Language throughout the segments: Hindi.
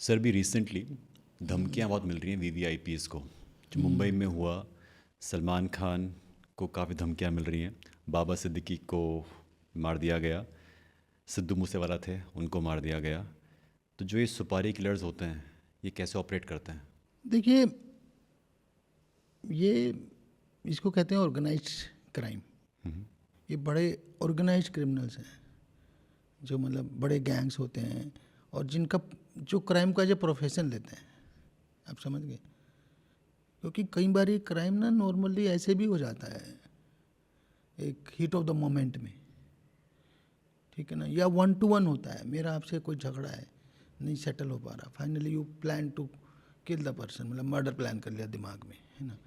सर भी रिसेंटली धमकियां बहुत मिल रही हैं वीवीआईपीज़ को। जो मुंबई में हुआ, सलमान खान को काफ़ी धमकियां मिल रही हैं। बाबा सिद्दीकी को मार दिया गया, सिद्धू मूसेवाला थे उनको मार दिया गया। तो जो ये सुपारी किलर्स होते हैं, ये कैसे ऑपरेट करते हैं? देखिए, ये इसको कहते हैं ऑर्गेनाइज्ड क्राइम। ये बड़े ऑर्गेनाइज्ड क्रिमिनल्स हैं, जो मतलब बड़े गैंग्स होते हैं और जिनका जो क्राइम का जो प्रोफेशन लेते हैं। आप समझ गए? क्योंकि कई बार ये क्राइम ना नॉर्मली ऐसे भी हो जाता है, एक हीट ऑफ द मोमेंट में, ठीक है ना, या 1-to-1 होता है। मेरा आपसे कोई झगड़ा है, नहीं सेटल हो पा रहा, finally you plan to kill the person, मतलब मर्डर प्लान कर लिया दिमाग में, है ना।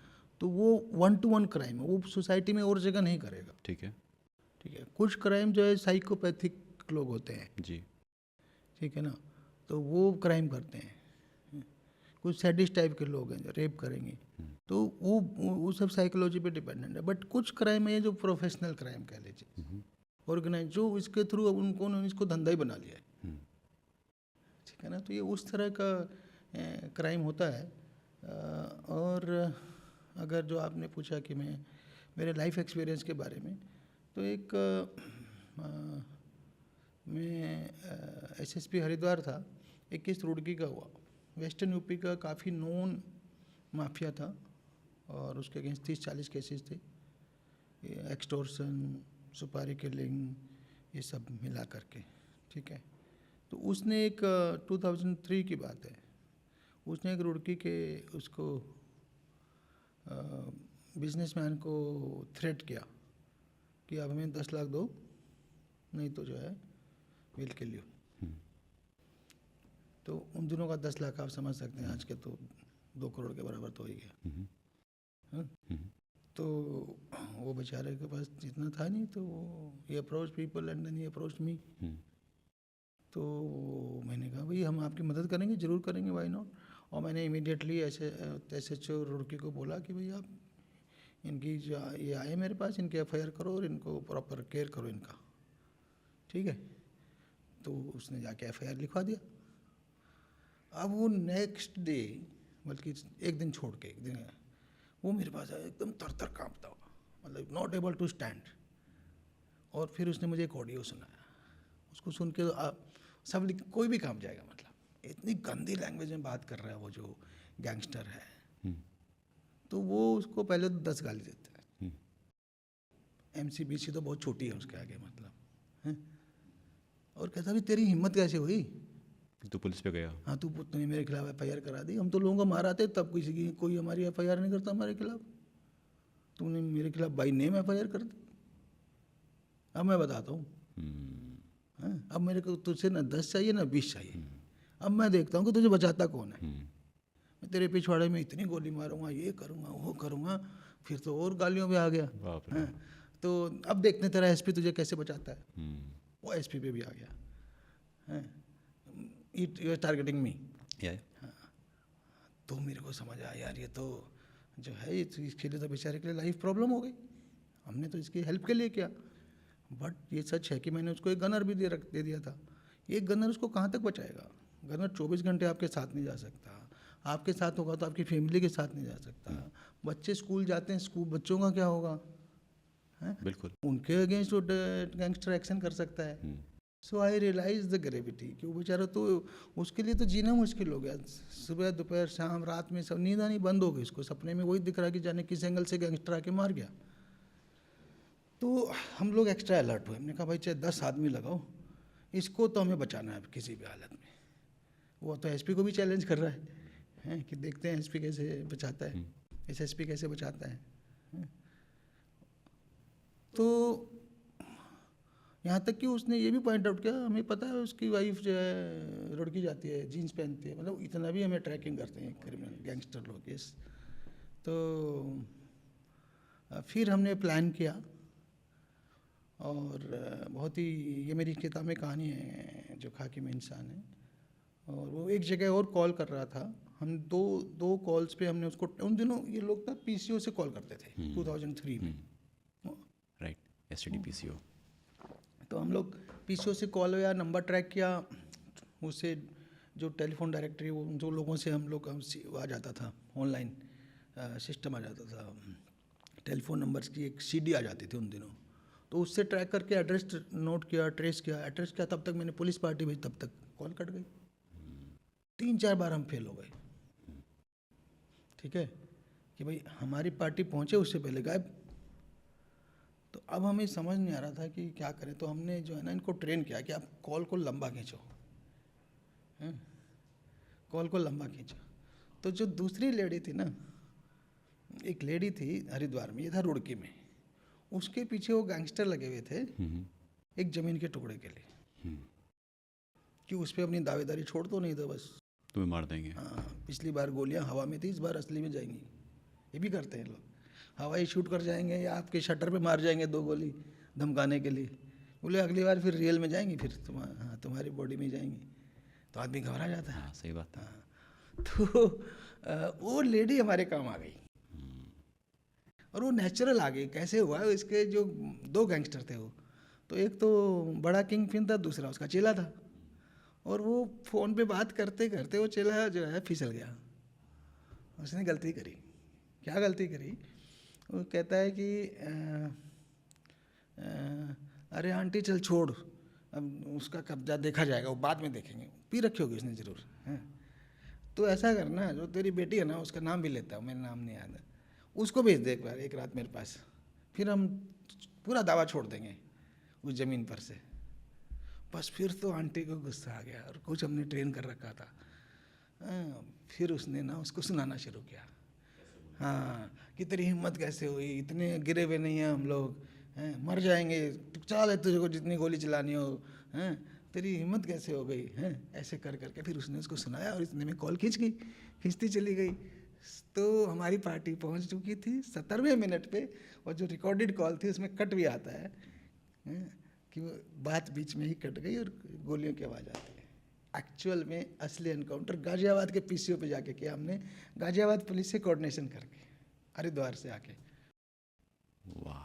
तो वो 1-to-1 क्राइम है, वो सोसाइटी में और जगह नहीं करेगा। ठीक है। ठीक है, कुछ क्राइम जो है साइकोपैथिक लोग होते हैं, जी। ठीक है ना, तो वो क्राइम करते हैं। कुछ सैडिस्ट टाइप के लोग हैं जो रेप करेंगे, तो वो सब साइकोलॉजी पे डिपेंडेंट है। बट कुछ क्राइम है जो प्रोफेशनल क्राइम कह लीजिए, ऑर्गेनाइज, जो इसके थ्रू अब उनको इसको धंधा ही बना लिया है, ठीक है ना। तो ये उस तरह का क्राइम होता है। और अगर जो आपने पूछा कि मैं मेरे लाइफ एक्सपीरियंस के बारे में, तो एक मैं एसएसपी हरिद्वार था, 21 रुड़की का हुआ। वेस्टर्न यूपी का काफ़ी नोन माफिया था और उसके अगेंस्ट 30-40 केसेस थे, एक्सटोर्सन, सुपारी किलिंग, ये सब मिला करके, ठीक है। तो उसने एक 2003 की बात है, उसने एक रुड़की के उसको बिजनेसमैन को थ्रेट किया कि अब हमें 10 लाख दो, नहीं तो जो है विल किल यू। तो उन दिनों का 10 लाख आप समझ सकते हैं, आज के तो 2 करोड़ के बराबर तो हो ही गया। हाँ? तो वो बेचारे के पास इतना था नहीं, तो ये approach people and then he approach me. तो मैंने कहा भाई हम आपकी मदद करेंगे, ज़रूर करेंगे, वाई नॉट। और मैंने इमीडिएटली एसएचओ रुड़की को बोला कि भाई आप इनकी जो ये आए मेरे पास, इनके एफआईआर करो और इनको प्रॉपर केयर करो इनका, ठीक है। तो उसने जाके एफआईआर लिखवा दिया। अब वो नेक्स्ट डे, बल्कि एक दिन छोड़ के एक दिन, वो मेरे पास आया एकदम तर कांपता हुआ, मतलब नॉट एबल टू स्टैंड। और फिर उसने मुझे एक ऑडियो सुनाया। उसको सुन के सब कोई भी काम जाएगा, मतलब इतनी गंदी लैंग्वेज में बात कर रहा है वो जो गैंगस्टर है। तो वो उसको पहले तो 10 गाली देता है। एमसीबीसी तो बहुत छोटी है उसके आगे, मतलब है। और कहता भी तेरी हिम्मत कैसे हुई, तो पुलिस पे गया? हाँ तूने मेरे खिलाफ एफआईआर करा दी। हम तो लोगों को माराते तब किसी की कोई हमारी एफआईआर नहीं करता हमारे खिलाफ, तूने मेरे खिलाफ बाई नेम एफआईआर कर दी। अब मैं बताता हूँ, अब मेरे को तुझसे ना 10 चाहिए ना 20 चाहिए। अब मैं देखता हूँ कि तुझे बचाता कौन है। मैं तेरे पिछवाड़े में इतनी गोली मारूंगा, ये करूंगा, वो करूंगा। फिर तो और गालियों पे आ गया। बाप रे। तो अब देखते तेरा एसपी तुझे कैसे बचाता है। वो एसपी पे भी आ गया, इट यू आर टारगेटिंग मी। तो मेरे को समझ आया यार, ये तो जो है इसके लिए तो बेचारे के लिए लाइफ प्रॉब्लम हो गई। हमने तो इसकी हेल्प के लिए किया, बट ये सच है कि मैंने उसको एक गनर भी दे दिया था। एक गनर उसको कहाँ तक बचाएगा? गनर 24 घंटे आपके साथ नहीं जा सकता। आपके साथ होगा तो आपकी फैमिली के साथ नहीं जा सकता। बच्चे स्कूल जाते हैं, स्कूल बच्चों का क्या होगा, है? बिल्कुल। उनके अगेंस्ट वो गैंगस्टर एक्शन कर सकता है। सो आई रियलाइज द ग्रेविटी कि वो बेचारा, तो उसके लिए तो जीना मुश्किल हो गया। सुबह दोपहर शाम रात में सब नींद आनी बंद हो गई उसको। सपने में वही दिख रहा कि जाने किस एंगल से गैंगस्टर आके मार गया। तो हम लोग एक्स्ट्रा अलर्ट हुए। हमने कहा भाई चाहे 10 आदमी लगाओ, इसको तो हमें बचाना है किसी भी हालत में। वो तो एसपी को भी चैलेंज कर रहा है कि देखते हैं एसपी कैसे बचाता है, एसएसपी कैसे बचाता है। तो यहाँ तक कि उसने ये भी पॉइंट आउट किया, हमें पता है उसकी वाइफ जो है रुड़की जाती है, जीन्स पहनती है, मतलब इतना भी हमें ट्रैकिंग करते हैं क्रिमिनल गैंगस्टर लोग। यस। तो फिर हमने प्लान किया और बहुत ही, ये मेरी किताब में कहानी है जो खाकी में इंसान है। और वो एक जगह और कॉल कर रहा था। हम दो कॉल्स पे हमने उसको, उन दिनों ये लोग ना पीसीओ से कॉल करते थे 2003 में, राइट, एसटीडी पीसीओ। तो हम लोग पीसीओ से कॉल या नंबर ट्रैक किया, उससे जो टेलीफोन डायरेक्टरी, वो जो लोगों से हम लोग का वो आ जाता था ऑनलाइन सिस्टम आ जाता था, टेलीफोन नंबर्स की एक सीडी आ जाती थी उन दिनों, तो उससे ट्रैक करके एड्रेस नोट किया, ट्रेस किया, एड्रेस किया, तब तक मैंने पुलिस पार्टी भेजी, तब तक कॉल कट गई। 3-4 बार हम फेल हो गए। ठीक है कि भाई हमारी पार्टी पहुंचे उससे पहले गायब। तो अब हमें समझ नहीं आ रहा था कि क्या करें, तो हमने जो है ना इनको ट्रेन किया कि आप कॉल को लंबा खींचो, कॉल को लंबा खींचो। तो जो दूसरी लेडी थी ना, एक लेडी थी हरिद्वार में, ये था रुड़की में, उसके पीछे वो गैंगस्टर लगे हुए थे एक ज़मीन के टुकड़े के लिए, कि उस पर अपनी दावेदारी छोड़ दो, नहीं तो बस तुम्हें मार देंगे। हाँ, पिछली बार गोलियां हवा में थी, इस बार असली में जाएंगी। ये भी करते हैं लोग, हवाई शूट कर जाएंगे या आपके शटर पे मार जाएंगे 2 गोली धमकाने के लिए, बोले अगली बार फिर रियल में जाएंगी, फिर तुम्हारी बॉडी में जाएंगी, तो आदमी घबरा जाता है। हाँ, सही बात है। हाँ, तो वो लेडी हमारे काम आ गई, और वो नेचुरल आ गई। कैसे हुआ, इसके जो 2 गैंगस्टर थे वो, तो एक तो बड़ा किंग पिन था, दूसरा उसका चेला था, और वो फ़ोन पे बात करते करते वो चेला जो है फिसल गया। उसने गलती करी। क्या गलती करी? वो कहता है कि अरे आंटी चल छोड़, अब उसका कब्जा देखा जाएगा, वो बाद में देखेंगे। पी रखी होगी उसने ज़रूर, हैं। तो ऐसा करना, जो तेरी बेटी है ना, उसका नाम भी लेता हूँ, मेरा नाम नहीं याद है, उसको भेज दे एक बार, एक रात मेरे पास, फिर हम पूरा दावा छोड़ देंगे उस ज़मीन पर से। बस फिर तो आंटी को गुस्सा आ गया, और कुछ हमने ट्रेन कर रखा था। फिर उसने ना उसको सुनाना शुरू किया, हाँ, कि तेरी हिम्मत कैसे हुई, इतने गिरे हुए नहीं हैं हम लोग, हैं, मर जाएंगे, तू चला ले, तुझे को जितनी गोली चलानी हो, हैं, तेरी हिम्मत कैसे हो गई, हैं, ऐसे कर करके फिर उसने उसको सुनाया, और इतने में कॉल खींचती चली गई। तो हमारी पार्टी पहुंच चुकी थी 17वें मिनट पे, और जो रिकॉर्डेड कॉल थी उसमें कट भी आता है, कि वो बात बीच में ही कट गई और गोलियों की आवाज़ आती है। एक्चुअल में असली एनकाउंटर गाजियाबाद के पीसीओ पे जाके किया हमने, गाजियाबाद पुलिस से कोऑर्डिनेशन करके, हरिद्वार से आके। वाह।